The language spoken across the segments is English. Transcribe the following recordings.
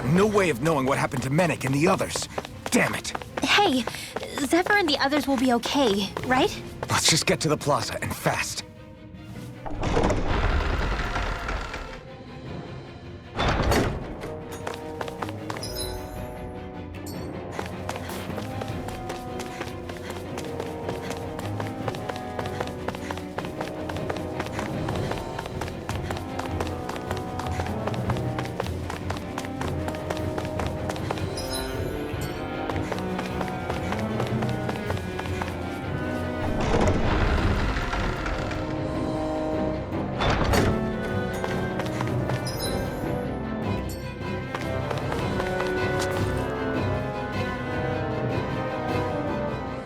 got no way of knowing what happened to Menek and the others. Damn it. Hey, Zephyr and the others will be okay, right? Let's just get to the plaza, and fast.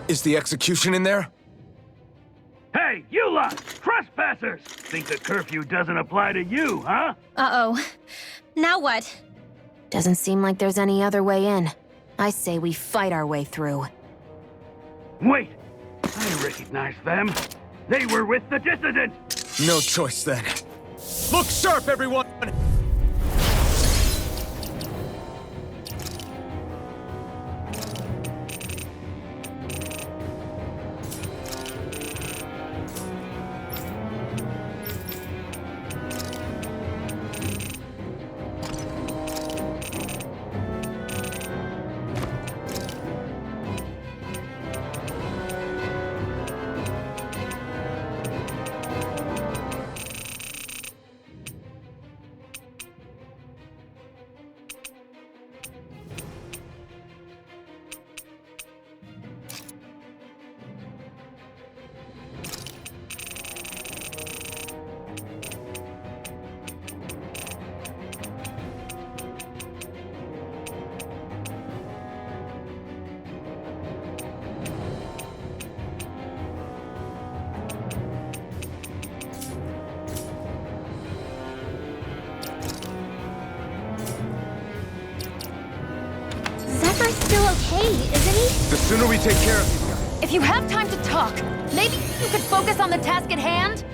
Is the execution in there? Hey, you lot! Trespassers! Think the curfew doesn't apply to you, huh? Uh-oh. Now what? Doesn't seem like there's any other way in. I say we fight our way through. Wait! I recognize them. They were with the dissident! No choice then. Look sharp, everyone! Zephyr's still okay, isn't he? The sooner we take care of these guys. If you have time to talk, maybe you could focus on the task at hand?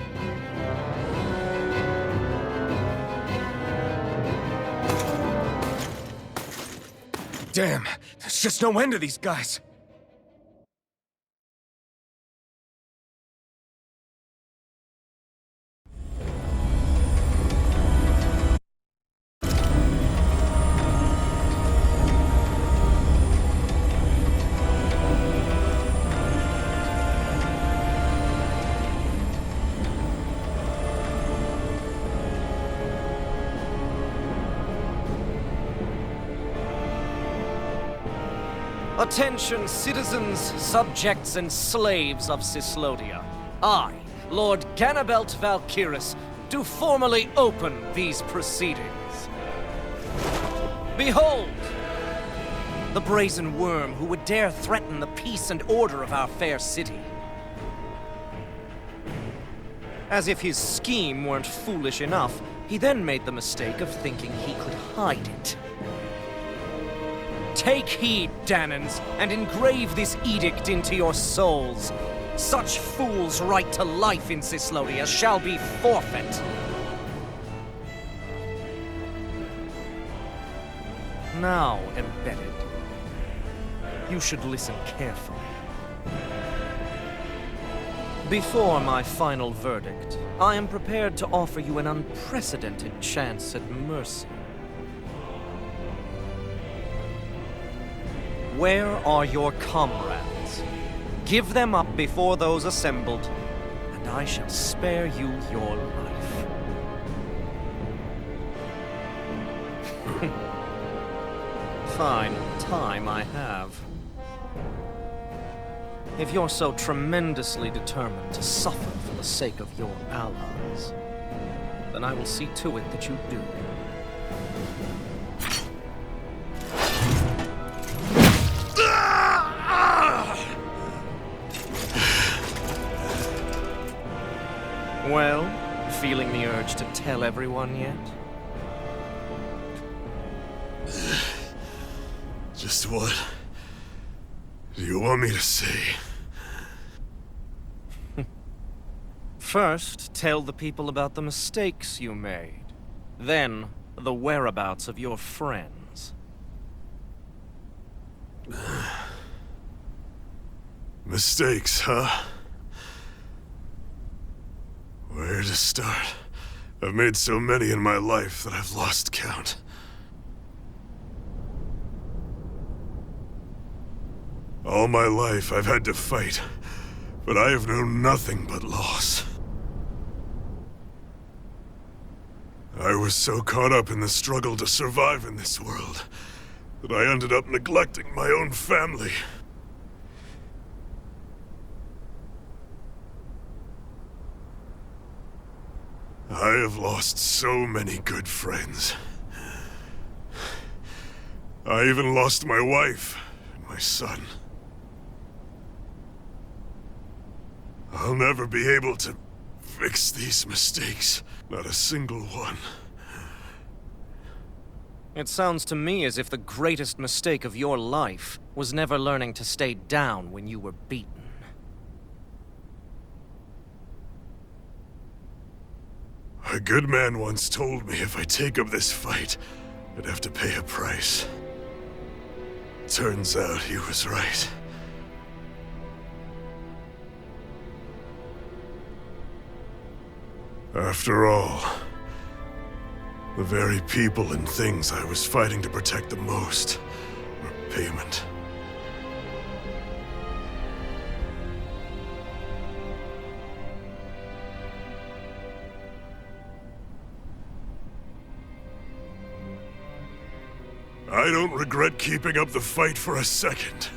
Damn, there's just no end to these guys. Attention, citizens, subjects, and slaves of Cyslodia. I, Lord Ganabelt Valkyris, do formally open these proceedings. Behold! The brazen worm who would dare threaten the peace and order of our fair city. As if his scheme weren't foolish enough, he then made the mistake of thinking he could hide it. Take heed, Danans, and engrave this edict into your souls. Such fools' right to life in Cyslodia shall be forfeit. Now, embedded, you should listen carefully. Before my final verdict, I am prepared to offer you an unprecedented chance at mercy. Where are your comrades? Give them up before those assembled, and I shall spare you your life. Fine time I have. If you're so tremendously determined to suffer for the sake of your allies, then I will see to it that you do. Well, feeling the urge to tell everyone yet? Just what do you want me to say? First, tell the people about the mistakes you made. Then, the whereabouts of your friends. Mistakes, huh? Where to start? I've made so many in my life that I've lost count. All my life I've had to fight, but I have known nothing but loss. I was so caught up in the struggle to survive in this world that I ended up neglecting my own family. I have lost so many good friends. I even lost my wife and my son. I'll never be able to fix these mistakes. Not a single one. It sounds to me as if the greatest mistake of your life was never learning to stay down when you were beaten. A good man once told me if I take up this fight, I'd have to pay a price. Turns out he was right. After all, the very people and things I was fighting to protect the most were payment. I don't regret keeping up the fight for a second.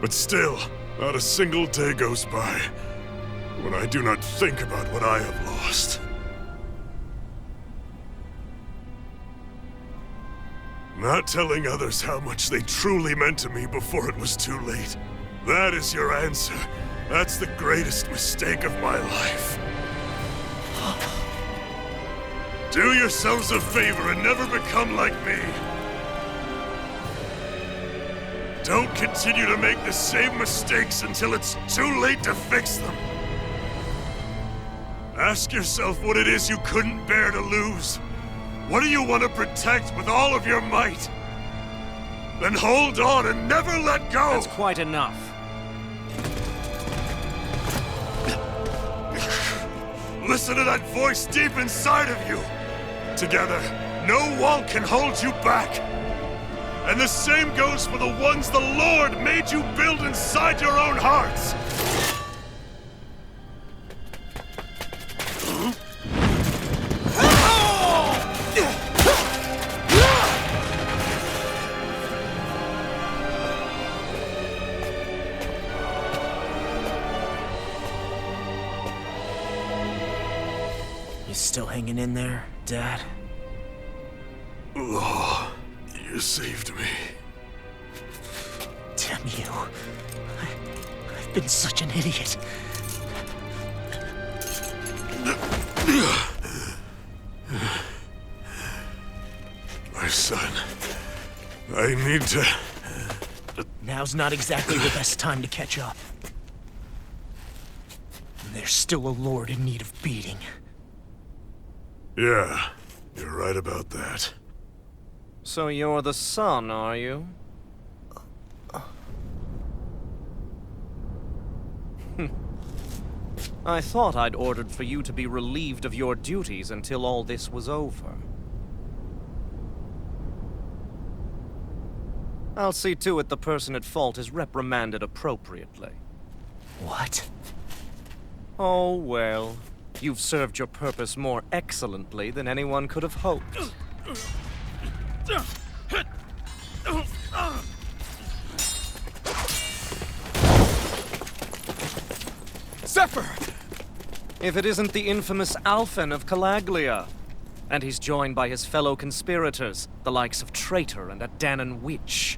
But still, not a single day goes by when I do not think about what I have lost. Not telling others how much they truly meant to me before it was too late. That is your answer. That's the greatest mistake of my life. Do yourselves a favor and never become like me. Don't continue to make the same mistakes until it's too late to fix them. Ask yourself what it is you couldn't bear to lose. What do you want to protect with all of your might? Then hold on and never let go! That's quite enough. Listen to that voice deep inside of you! Together, no wall can hold you back! And the same goes for the ones the Lord made you build inside your own hearts! You still hanging in there, Dad? Oh, you saved me. Damn you. I've been such an idiot. My son, I need to... Now's not exactly the best time to catch up. There's still a lord in need of beating. Yeah, you're right about that. So you're the son, are you? I thought I'd ordered for you to be relieved of your duties until all this was over. I'll see to it the person at fault is reprimanded appropriately. What? Oh, well. You've served your purpose more excellently than anyone could have hoped. Zephyr! If it isn't the infamous Alphen of Calaglia. And he's joined by his fellow conspirators, the likes of Traitor and a Danan Witch.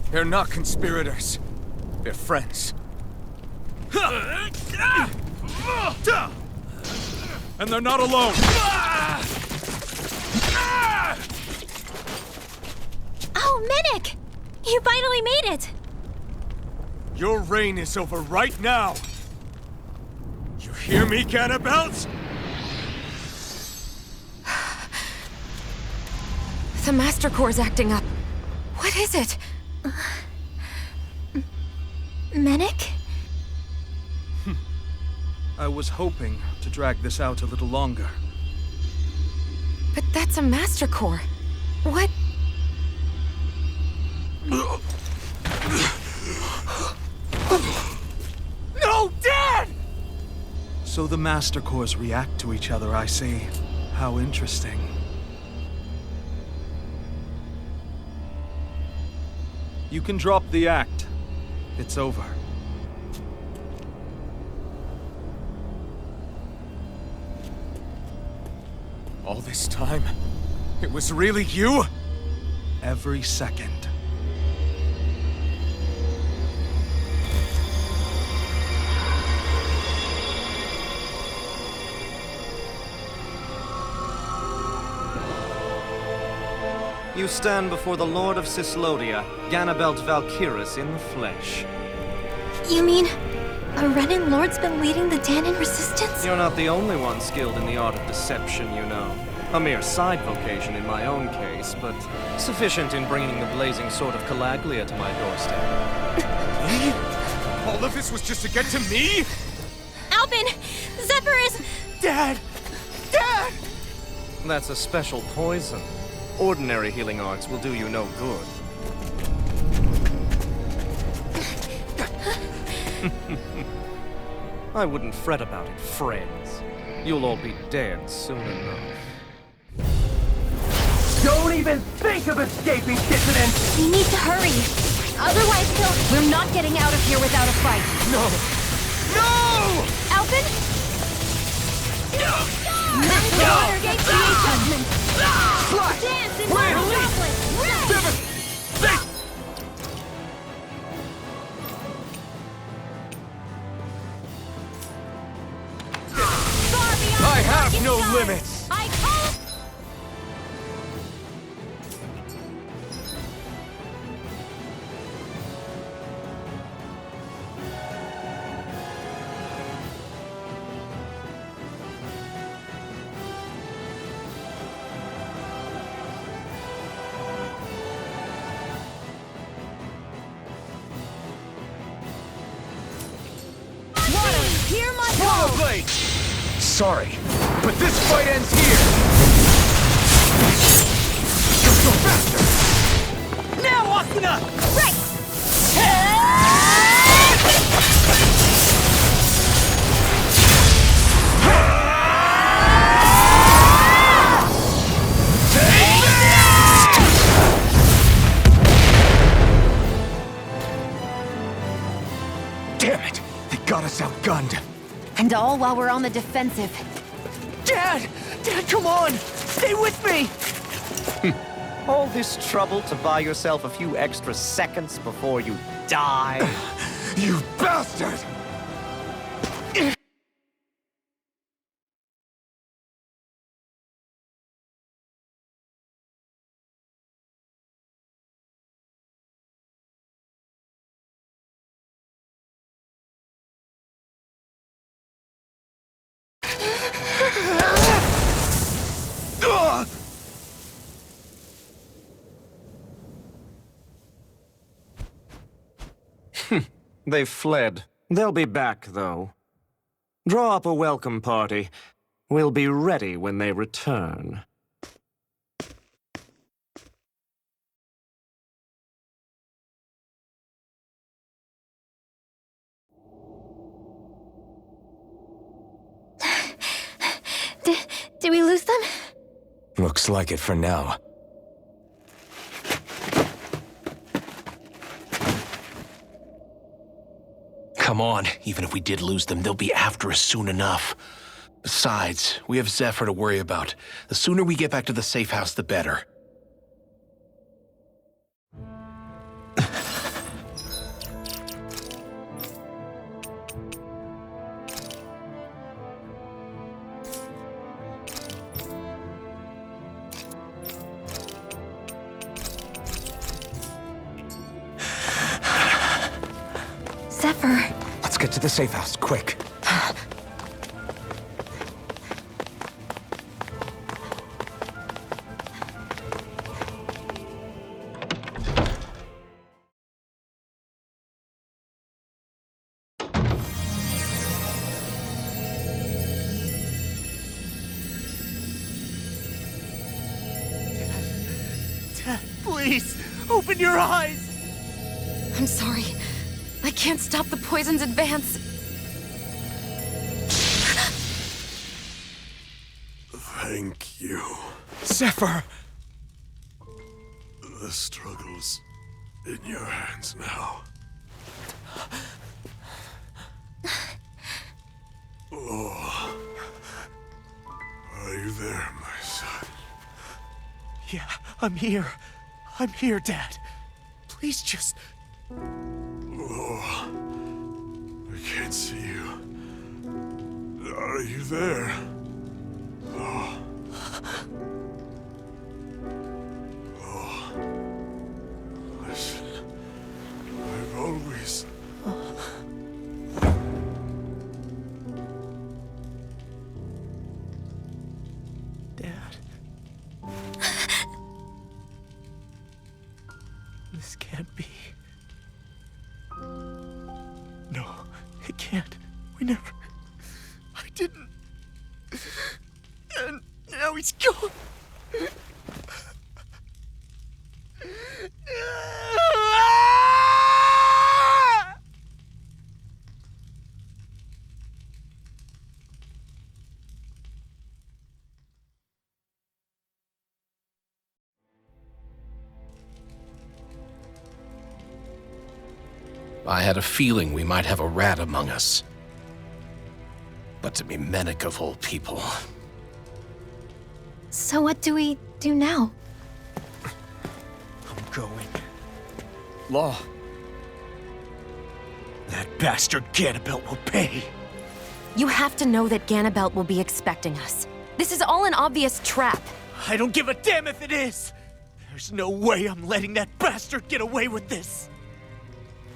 They're not conspirators. They're friends. And they're not alone! Oh, Minik! You finally made it! Your reign is over right now! You hear me, Cannibals? The Master Core's acting up. What is it? Menik? I was hoping to drag this out a little longer. But that's a Master Core. What? No, Dad! So the Master Cores react to each other, I see. How interesting. You can drop the act. It's over. All this time, it was really you? Every second. You stand before the Lord of Cyslodia, Ganabelt Valkyrus in the flesh. You mean a Renan Lord's been leading the Danon resistance? You're not the only one skilled in the art of deception, you know. A mere side vocation in my own case, but sufficient in bringing the blazing sword of Calaglia to my doorstep. Me? All of this was just to get to me? Alvin! Zephyr is... Dad! Dad! That's a special poison. Ordinary healing arts will do you no good. I wouldn't fret about it, friends. You'll all be dead soon enough. Don't even think of escaping, dissident! We need to hurry. Otherwise, we're not getting out of here without a fight. No! No! Alvin? Mental Watergate adjustment. Dance in Metropolis. I have no limits! I call... Hear my call! Blade! Sorry. But this fight ends here! Go faster! Now, Asuna! Right! Damn it! They got us outgunned! And all while we're on the defensive. Dad! Dad, come on! Stay with me! All this trouble to buy yourself a few extra seconds before you die? You bastard! They've fled. They'll be back, though. Draw up a welcome party. We'll be ready when they return. Did we lose them? Looks like it for now. Come on, even if we did lose them, they'll be after us soon enough. Besides, we have Zephyr to worry about. The sooner we get back to the safe house, the better. Zephyr. Let's get to the safe house, quick. Please, open your eyes! I'm sorry. I can't stop the poison's advance. Thank you. Zephyr! The struggle's in your hands now. Oh. Are you there, my son? Yeah, I'm here. I'm here, Dad. Please just... Oh. I can't see you. Are you there? Oh. Oh. Listen. I've always... Dad. This can't be. No, it can't. We never... I didn't... And now he's gone. I had a feeling we might have a rat among us. But to be Menek of all people... So what do we do now? I'm going. Law. That bastard Ganabelt will pay. You have to know that Ganabelt will be expecting us. This is all an obvious trap. I don't give a damn if it is! There's no way I'm letting that bastard get away with this!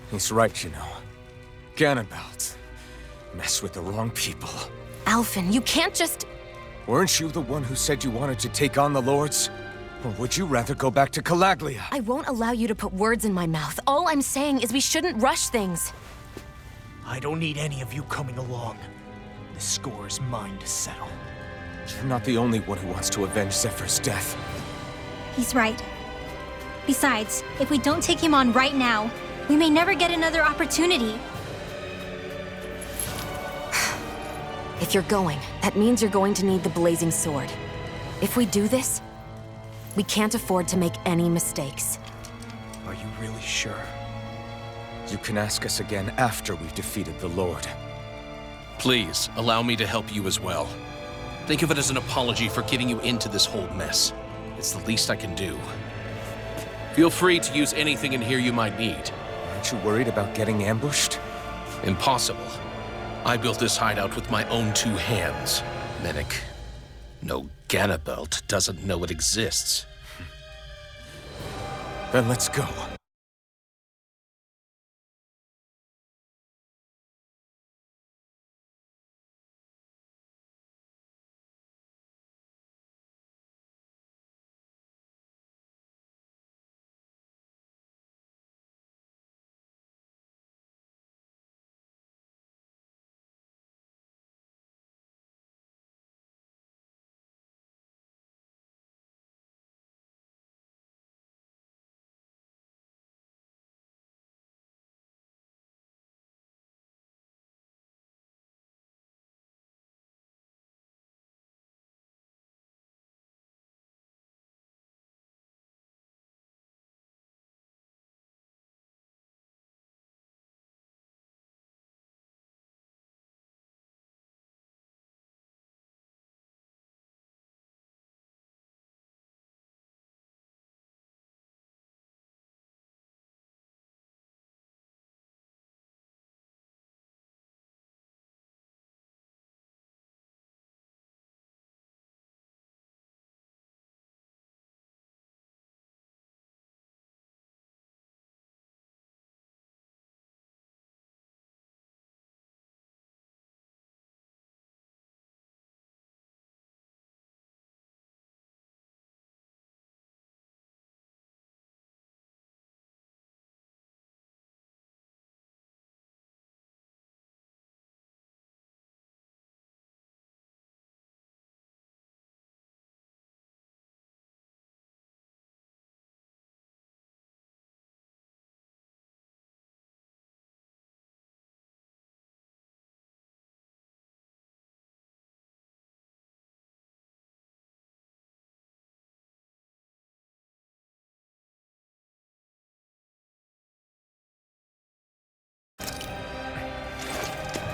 He's right, you know. Ganabelt. Mess with the wrong people. Alphen, you can't just... Weren't you the one who said you wanted to take on the Lords? Or would you rather go back to Calaglia? I won't allow you to put words in my mouth. All I'm saying is we shouldn't rush things. I don't need any of you coming along. The score is mine to settle. You're not the only one who wants to avenge Zephyr's death. He's right. Besides, if we don't take him on right now, we may never get another opportunity. If you're going, that means you're going to need the Blazing Sword. If we do this, we can't afford to make any mistakes. Are you really sure? You can ask us again after we've defeated the Lord. Please, allow me to help you as well. Think of it as an apology for getting you into this whole mess. It's the least I can do. Feel free to use anything in here you might need. Aren't you worried about getting ambushed? Impossible. I built this hideout with my own 2 hands. Menek. No, Ganabelt doesn't know it exists. Then let's go.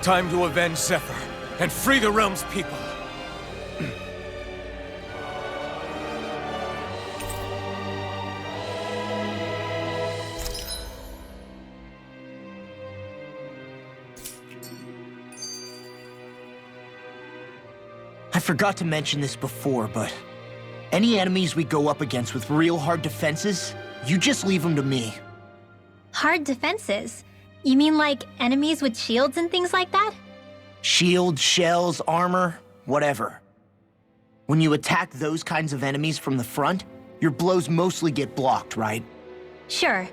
Time to avenge Zephyr and free the realm's people. I forgot to mention this before, but any enemies we go up against with real hard defenses, you just leave them to me. Hard defenses? You mean like enemies with shields and things like that? Shields, shells, armor, whatever. When you attack those kinds of enemies from the front, your blows mostly get blocked, right? Sure.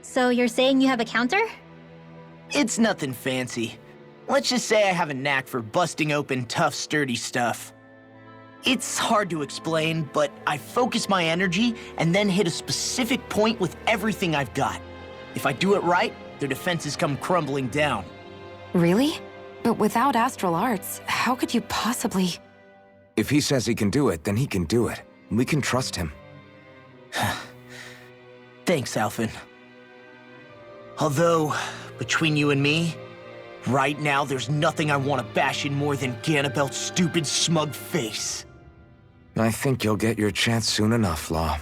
So you're saying you have a counter? It's nothing fancy. Let's just say I have a knack for busting open tough, sturdy stuff. It's hard to explain, but I focus my energy and then hit a specific point with everything I've got. If I do it right, their defenses come crumbling down. Really? But without astral arts, how could you possibly... If he says he can do it, then he can do it. We can trust him. Thanks, Alphen. Although, between you and me, right now there's nothing I want to bash in more than Ganabelt's stupid, smug face. I think you'll get your chance soon enough, Law.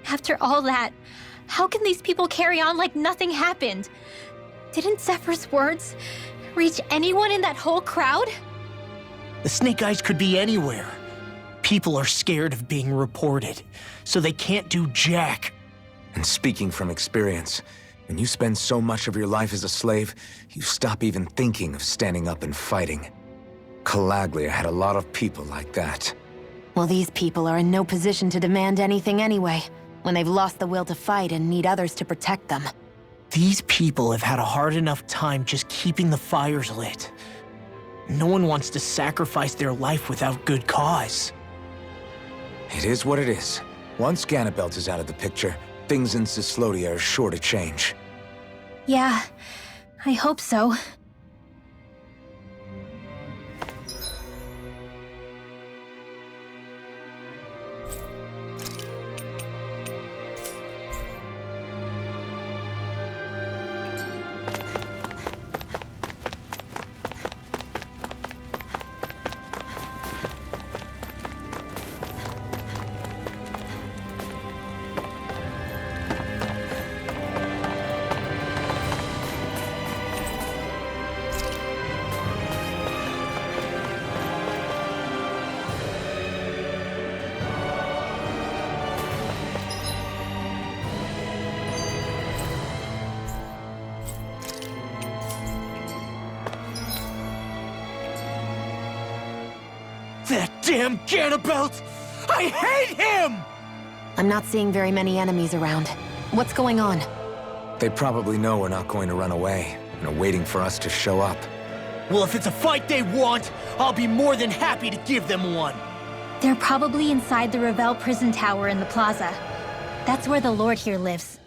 After all that, how can these people carry on like nothing happened? Didn't Zephyr's words reach anyone in that whole crowd? The Snake Eyes could be anywhere. People are scared of being reported, so they can't do jack. And speaking from experience, when you spend so much of your life as a slave, you stop even thinking of standing up and fighting. Calaglia had a lot of people like that. Well, these people are in no position to demand anything anyway, when they've lost the will to fight and need others to protect them. These people have had a hard enough time just keeping the fires lit. No one wants to sacrifice their life without good cause. It is what it is. Once Ganabelt is out of the picture, things in Cyslodia are sure to change. Yeah, I hope so. That damn Ganabelt! I hate him! I'm not seeing very many enemies around. What's going on? They probably know we're not going to run away, and are waiting for us to show up. Well, if it's a fight they want, I'll be more than happy to give them one. They're probably inside the Revel prison tower in the plaza. That's where the Lord here lives.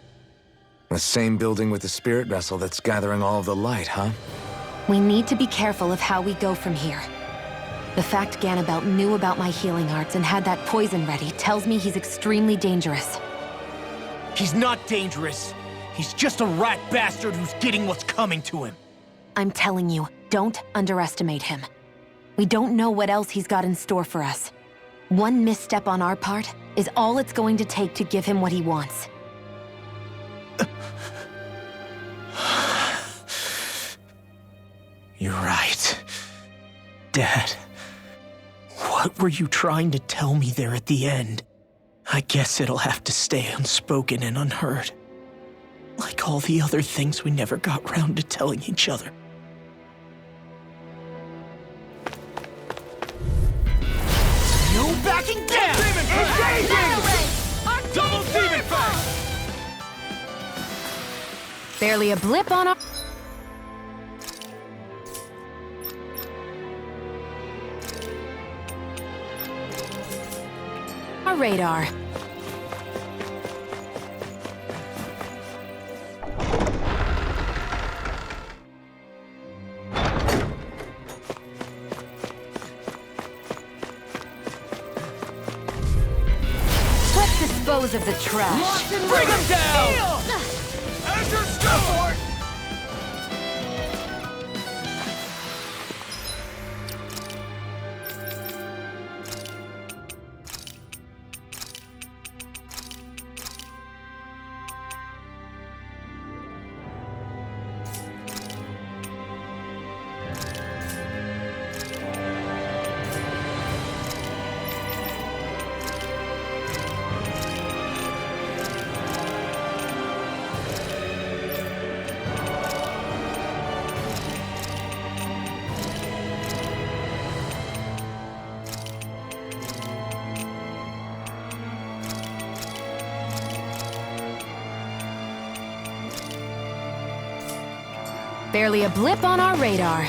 The same building with the spirit vessel that's gathering all of the light, huh? We need to be careful of how we go from here. The fact Ganabelt knew about my healing arts and had that poison ready tells me he's extremely dangerous. He's not dangerous. He's just a rat bastard who's getting what's coming to him. I'm telling you, don't underestimate him. We don't know what else he's got in store for us. One misstep on our part is all it's going to take to give him what he wants. You're right. Dad, what were you trying to tell me there at the end? I guess it'll have to stay unspoken and unheard. Like all the other things we never got round to telling each other. No backing down! Engaging! Double Demon Fang! Barely a blip on our... Our radar. Let's dispose of the trash. Bring him down! Azure Skyward! Barely a blip on our radar.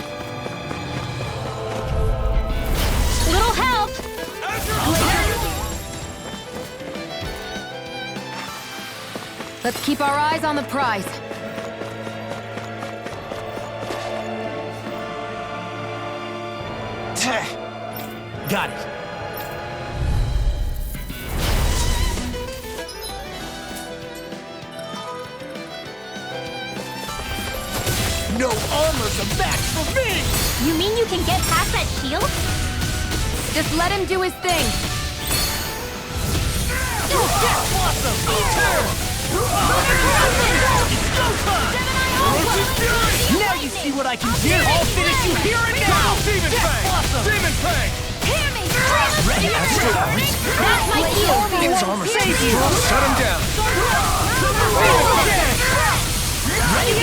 Little help! Let's keep our eyes on the prize. Got it. No armor's a match for me! You mean you can get past that shield? Just let him do his thing. That's awesome! Now you see what I can do! I'll finish you here and now! Demon Fang! Demon Fang! Hear me! Ready? That's my cue! His armor Save you! Shut him down! Ready?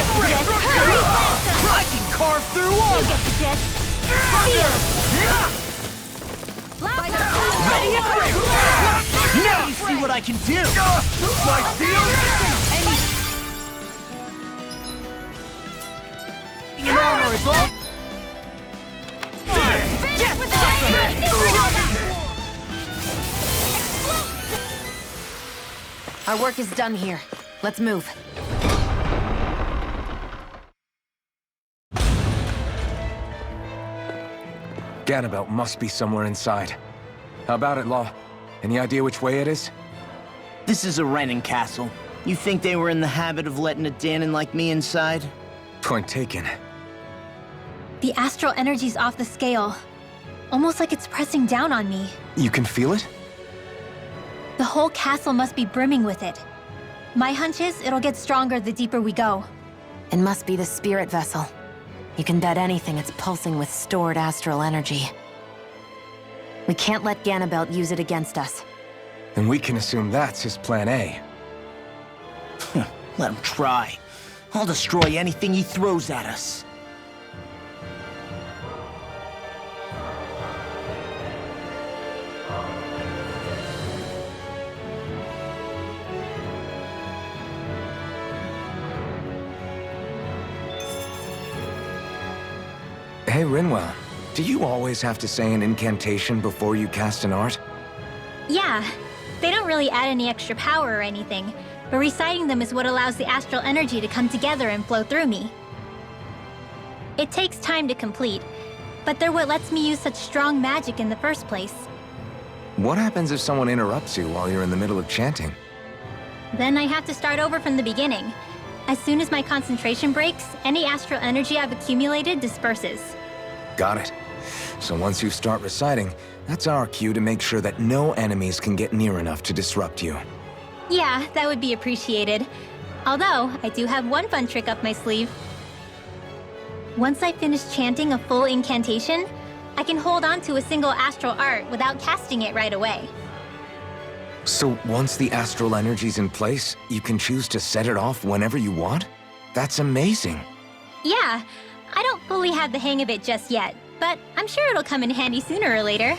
I can carve through walls! Get the gist. Ready? Now you see what I can do! My deal? An armor is all... Our work is done here. Let's move. Ganabelt must be somewhere inside. How about it, Law? Any idea which way it is? This is a Renin castle. You think they were in the habit of letting a Danon like me inside? Point taken. The astral energy's off the scale. Almost like it's pressing down on me. You can feel it? The whole castle must be brimming with it. My hunch is it'll get stronger the deeper we go. It must be the spirit vessel. You can bet anything it's pulsing with stored astral energy. We can't let Ganabelt use it against us. Then we can assume that's his plan A. Let him try. I'll destroy anything he throws at us. Hey, Rinwell. Do you always have to say an incantation before you cast an art? Yeah, they don't really add any extra power or anything, but reciting them is what allows the astral energy to come together and flow through me. It takes time to complete, but they're what lets me use such strong magic in the first place. What happens if someone interrupts you while you're in the middle of chanting? Then I have to start over from the beginning. As soon as my concentration breaks, any astral energy I've accumulated disperses. Got it. So once you start reciting, that's our cue to make sure that no enemies can get near enough to disrupt you. Yeah, that would be appreciated. Although, I do have one fun trick up my sleeve. Once I finish chanting a full incantation, I can hold on to a single astral art without casting it right away. So once the astral energy's in place, you can choose to set it off whenever you want? That's amazing. Yeah, I don't fully have the hang of it just yet, but I'm sure it'll come in handy sooner or later.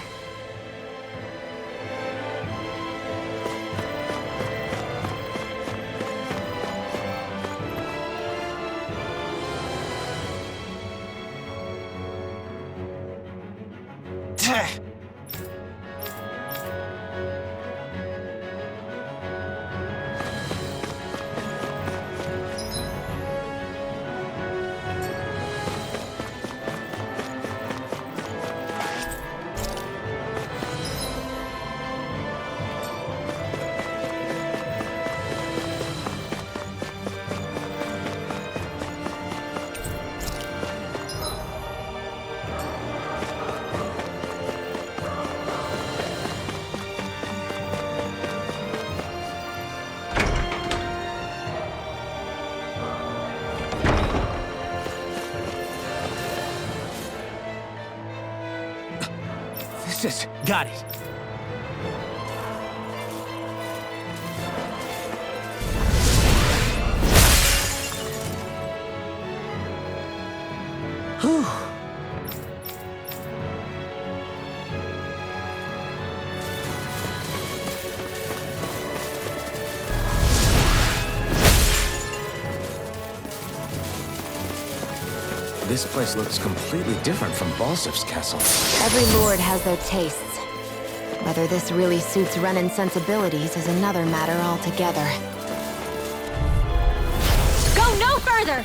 Got it. Whew. This place looks completely different from Balsif's castle. Every lord has their tastes. Whether this really suits Renin's sensibilities is another matter altogether. Go no further!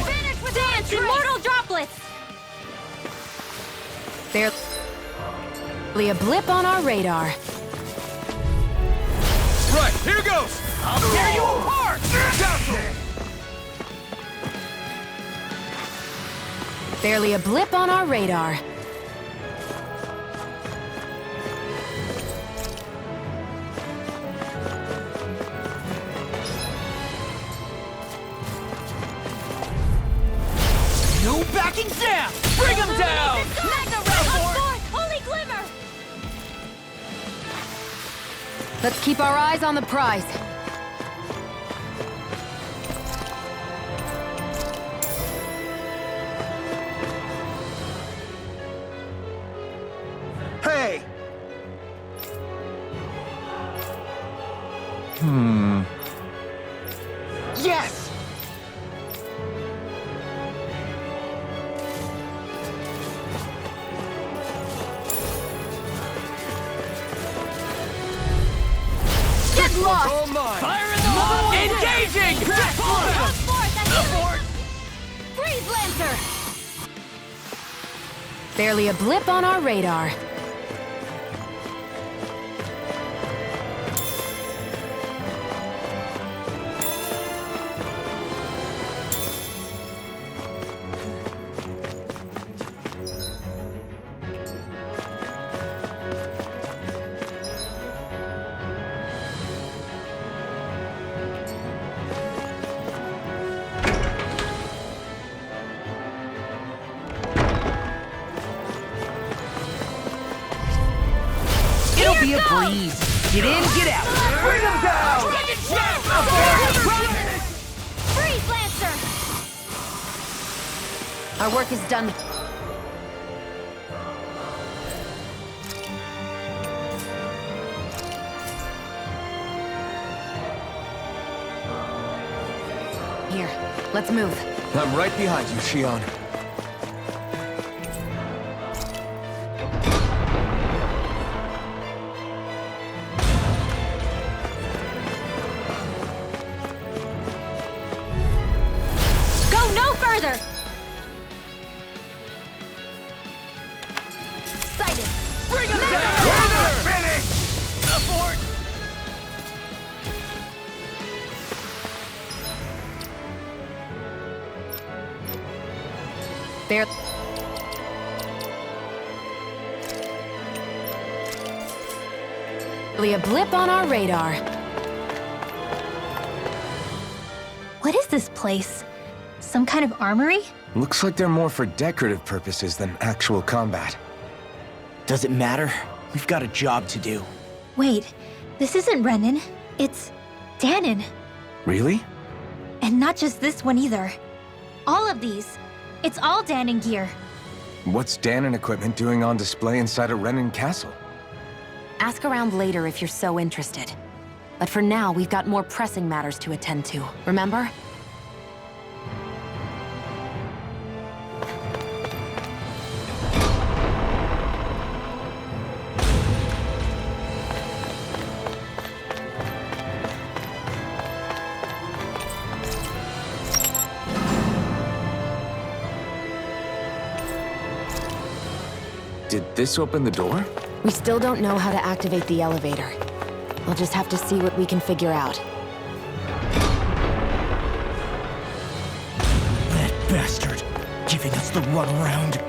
Finish with dance, immortal droplets! Barely a blip on our radar. Right, here goes! I'll tear you apart! Barely a blip on our radar. Let's keep our eyes on the prize. Hey! Yes! Get lost! All mine. Fire in the hole! Engaging! Abort! Freeze Lancer! Barely a blip on our radar. It'll be a breeze. Get in, get out. Bring him down! Freeze Lancer! Our work is done. Here, let's move. I'm right behind you, Shion. Go no further! Sighted! Bring him down! Abort! There. Barely a blip on our radar. What is this place? Some kind of armory? Looks like they're more for decorative purposes than actual combat. Does it matter? We've got a job to do. Wait, this isn't Renan. It's Danon. Really? And not just this one either. All of these. It's all Danon gear. What's Danon equipment doing on display inside a Renan castle? Ask around later if you're so interested. But for now, we've got more pressing matters to attend to, remember? Did this open the door? We still don't know how to activate the elevator. We'll just have to see what we can figure out. That bastard, giving us the runaround.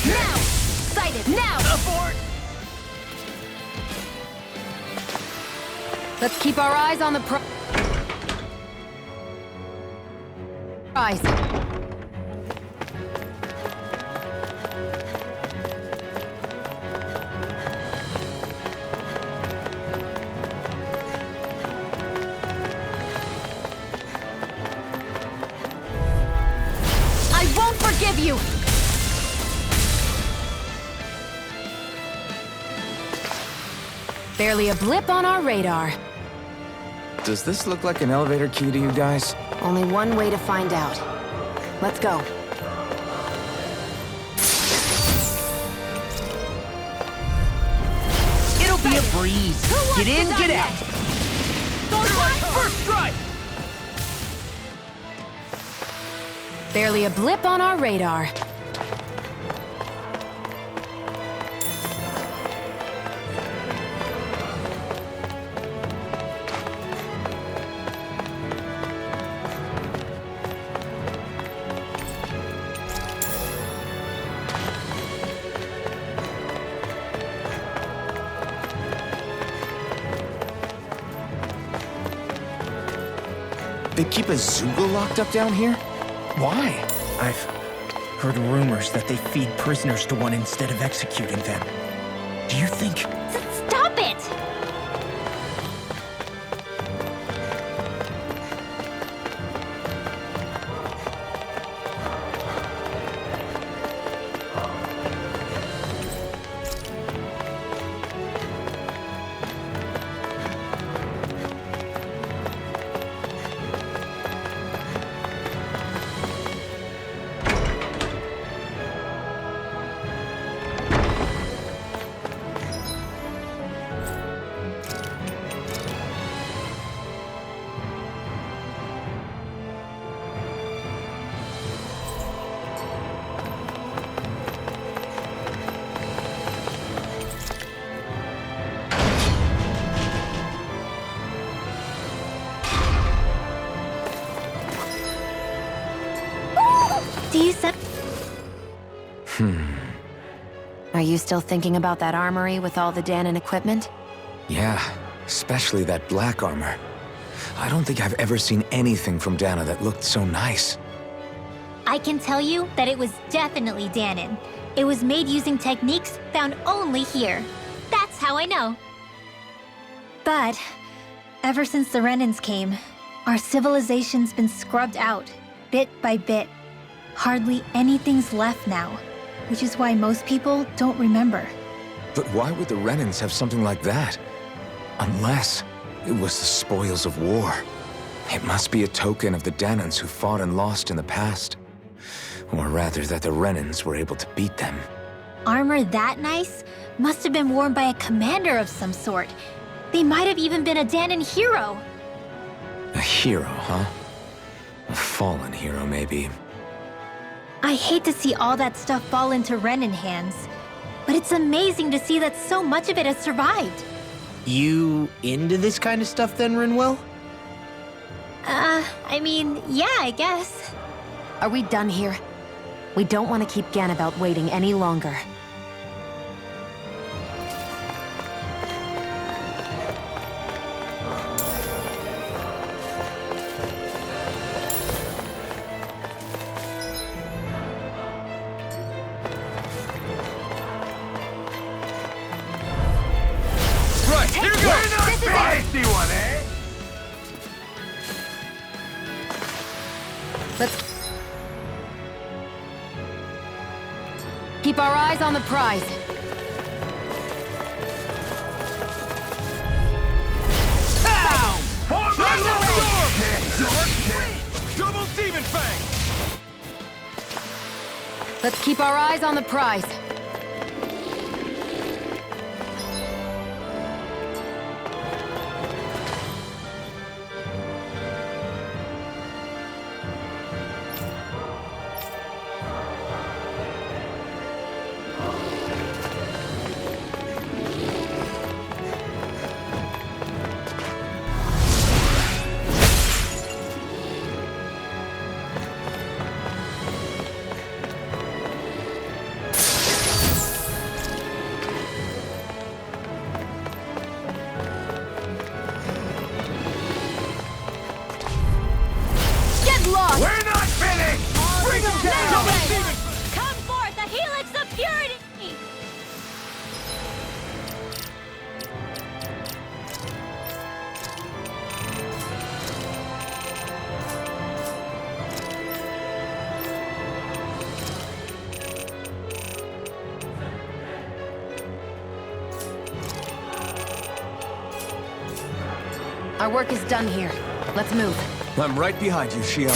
Now! Sighted! Now! Abort! Let's keep our eyes on the prize. I won't forgive you! Barely a blip on our radar. Does this look like an elevator key to you guys? Only one way to find out. Let's go. It'll be a breeze. Get in, get out. First strike! Barely a blip on our radar. They keep a Zeuga locked up down here? Why? I've heard rumors that they feed prisoners to one instead of executing them. Do you think... Stop it! Do you sub- Are you still thinking about that armory with all the Danon equipment? Yeah, especially that black armor. I don't think I've ever seen anything from Dana that looked so nice. I can tell you that it was definitely Danon. It was made using techniques found only here. That's how I know. But ever since the Renans came, our civilization's been scrubbed out, bit by bit. Hardly anything's left now, which is why most people don't remember. But why would the Renans have something like that? Unless it was the spoils of war. It must be a token of the Danons who fought and lost in the past. Or rather, that the Renans were able to beat them. Armor that nice must have been worn by a commander of some sort. They might have even been a Danon hero. A hero, huh? A fallen hero, maybe. I hate to see all that stuff fall into Renan hands, but it's amazing to see that so much of it has survived. You into this kind of stuff then, Rinwell? I mean, yeah, I guess. Are we done here? We don't want to keep Ganabelt waiting any longer. Keep our eyes on the prize. Double Demon Fang! Let's keep our eyes on the prize. We're not finished! Bring them down! Come forth, the helix of purity! Our work is done here. Let's move. I'm right behind you, Shion.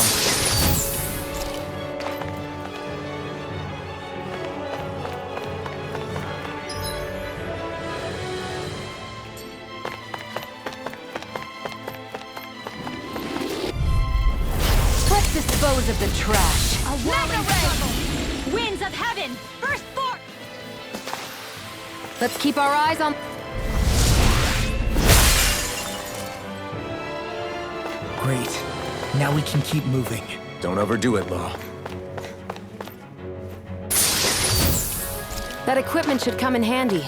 Let's dispose of the trash. Mega Ray! Winds of heaven! Burst forth! Let's keep our eyes on... Great. Now we can keep moving. Don't overdo it, Law. That equipment should come in handy.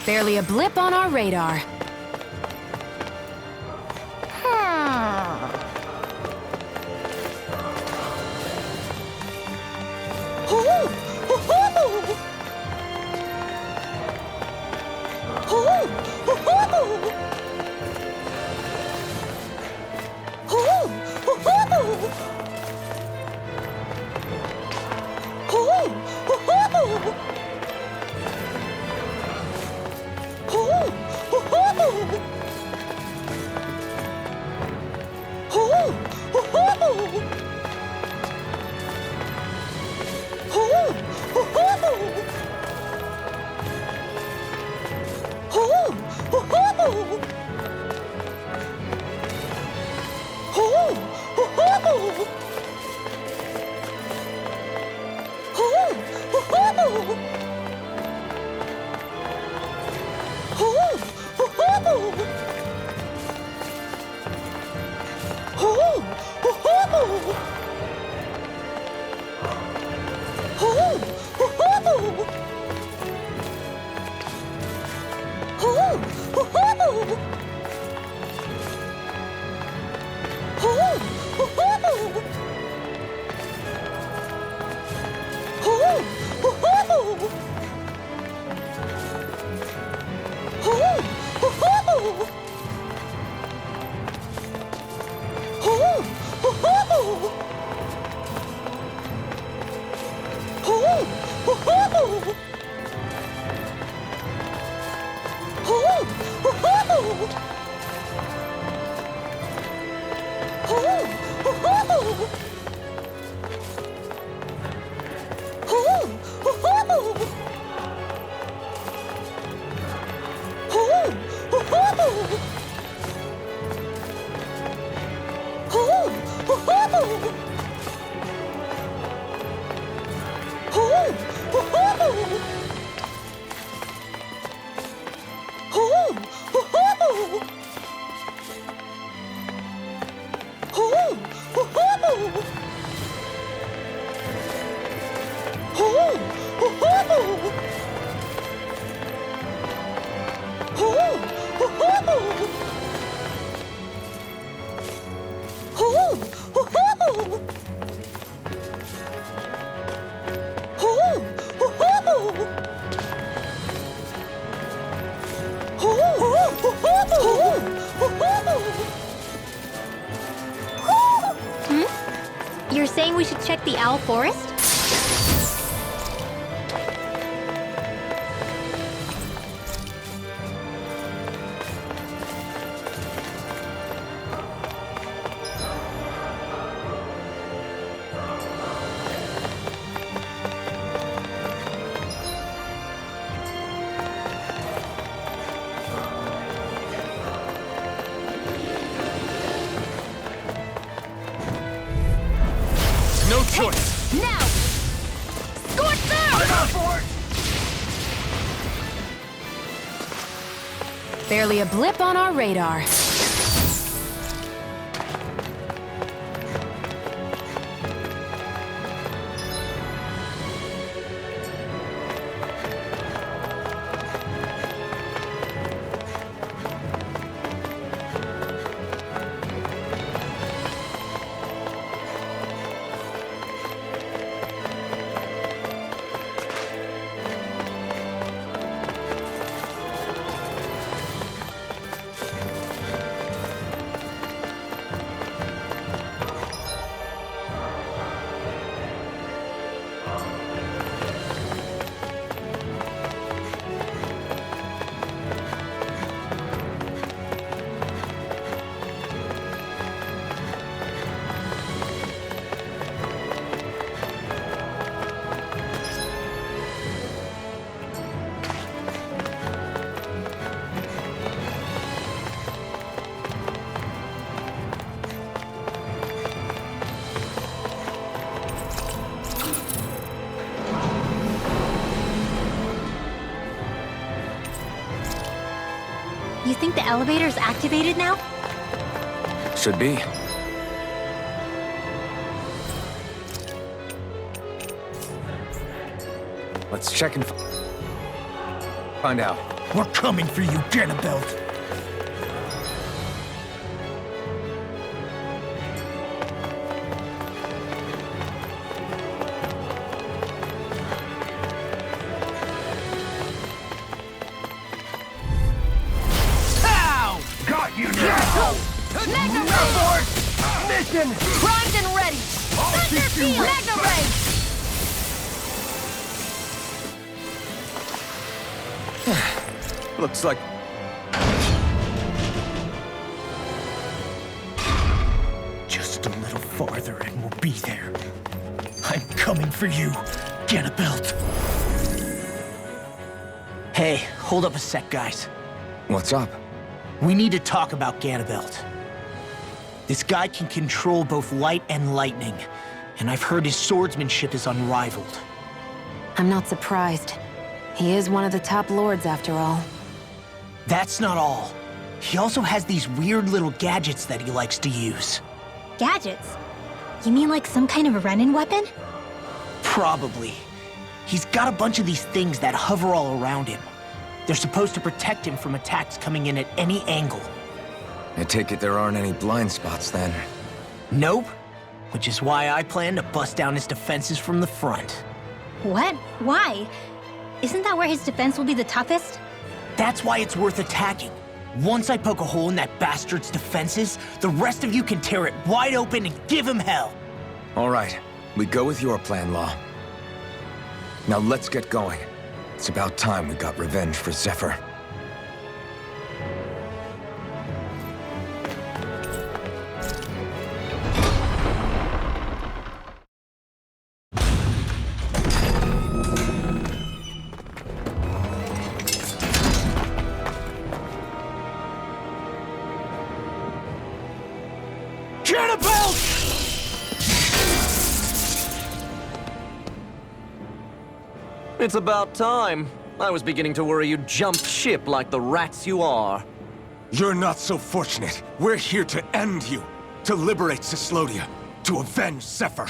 Barely a blip on our radar. You're saying we should check the Owl Forest? No choice! Now! Scorch through! Barely a blip on our radar. You think the elevator's activated now? Should be. Let's check and... Find out. We're coming for you, Ganabelt. Got you now! Mega Ray! Mission! Primed and ready! Thunder Field! Mega Ray! Looks like... Just a little farther and we'll be there. I'm coming for you, Ganabelt. Hey, hold up a sec, guys. What's up? We need to talk about Ganabelt. This guy can control both light and lightning, and I've heard his swordsmanship is unrivaled. I'm not surprised. He is one of the top lords, after all. That's not all. He also has these weird little gadgets that he likes to use. Gadgets? You mean like some kind of a Renin weapon? Probably. He's got a bunch of these things that hover all around him. They're supposed to protect him from attacks coming in at any angle. I take it there aren't any blind spots, then. Nope. Which is why I plan to bust down his defenses from the front. What? Why? Isn't that where his defense will be the toughest? That's why it's worth attacking. Once I poke a hole in that bastard's defenses, the rest of you can tear it wide open and give him hell. All right. We go with your plan, Law. Now let's get going. It's about time we got revenge for Zephyr. It's about time. I was beginning to worry you'd jump ship like the rats you are. You're not so fortunate. We're here to end you. To liberate Cyslodia. To avenge Zephyr.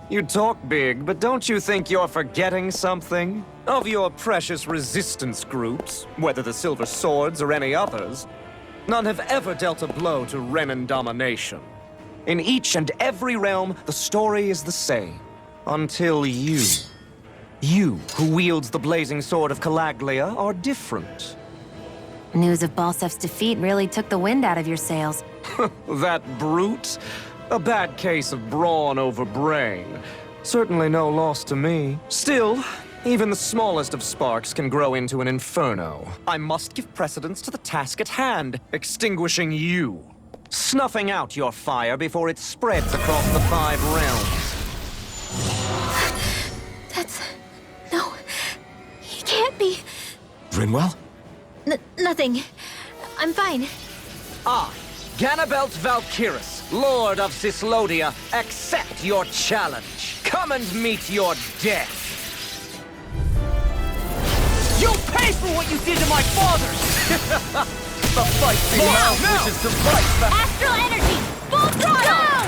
You talk big, but don't you think you're forgetting something? Of your precious resistance groups, whether the Silver Swords or any others, none have ever dealt a blow to Renin domination. In each and every realm, the story is the same. Until you. You, who wields the blazing sword of Calaglia, are different. News of Balsef's defeat really took the wind out of your sails. That brute? A bad case of brawn over brain. Certainly no loss to me. Still, even the smallest of sparks can grow into an inferno. I must give precedence to the task at hand, extinguishing you. Snuffing out your fire before it spreads across the 5 realms. No, he can't be. Rinwell? Nothing. I'm fine. I, Ganabelt Valkyris, Lord of Cyslodia, accept your challenge. Come and meet your death. You'll pay for what you did to my father! The fight now wishes to fight the... Astral energy! Full throttle!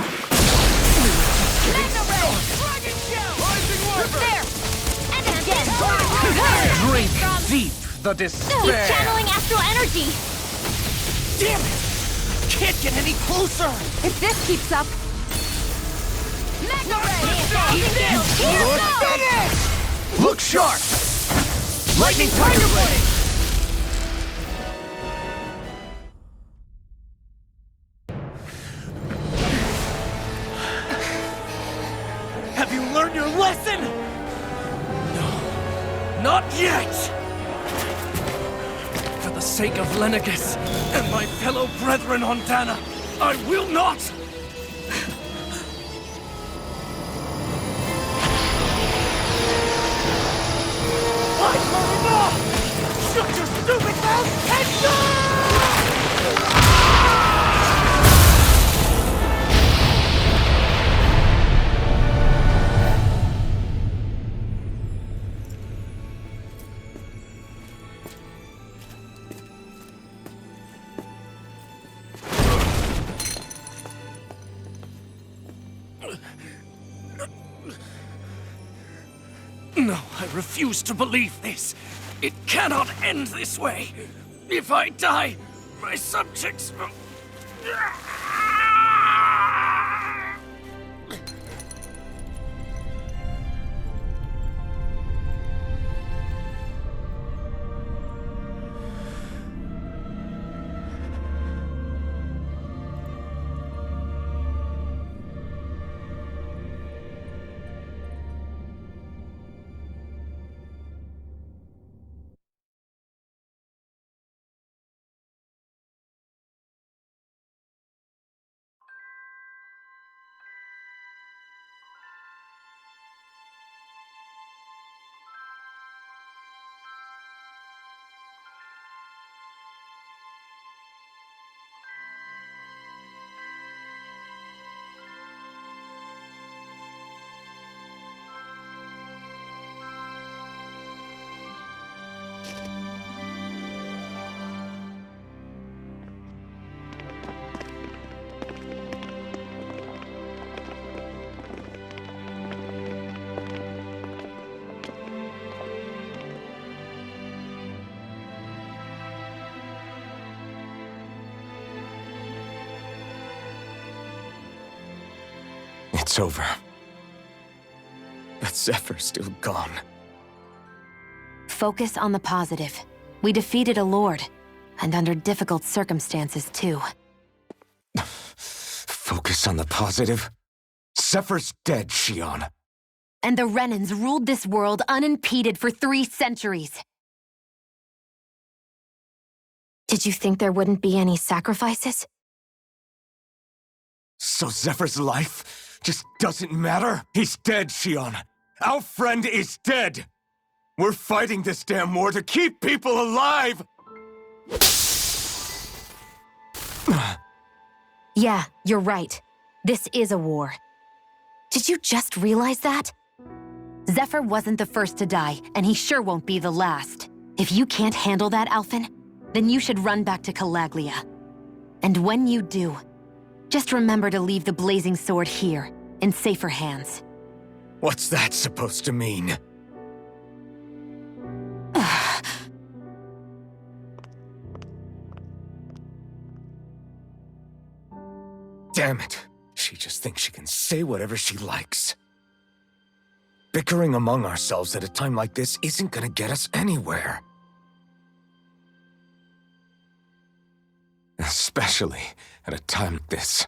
Mega Ray! Dragon Shell! There! And again! Drink deep the despair! He's channeling astral energy! Damn it! Can't get any closer! If this keeps up... Mega Ray! Here goes! Look sharp! Lightning Tiger Blade! Have you learned your lesson? No, not yet! For the sake of Lenegis and my fellow brethren on Dana, I will not! Fight, Marina! Shut your stupid mouth and go! No, I refuse to believe this. It cannot end this way. If I die, my subjects will... It's over. But Zephyr's still gone. Focus on the positive. We defeated a lord, and under difficult circumstances, too. Focus on the positive? Zephyr's dead, Shionne. And the Renans ruled this world unimpeded for 3 centuries. Did you think there wouldn't be any sacrifices? So Zephyr's life just doesn't matter? He's dead, Shionne. Our friend is dead. We're fighting this damn war to keep people alive! Yeah, you're right. This is a war. Did you just realize that? Zephyr wasn't the first to die, and he sure won't be the last. If you can't handle that, Alphen, then you should run back to Calaglia. And when you do, just remember to leave the blazing sword here, in safer hands. What's that supposed to mean? Damn it. She just thinks she can say whatever she likes. Bickering among ourselves at a time like this isn't gonna get us anywhere. Especially at a time like this.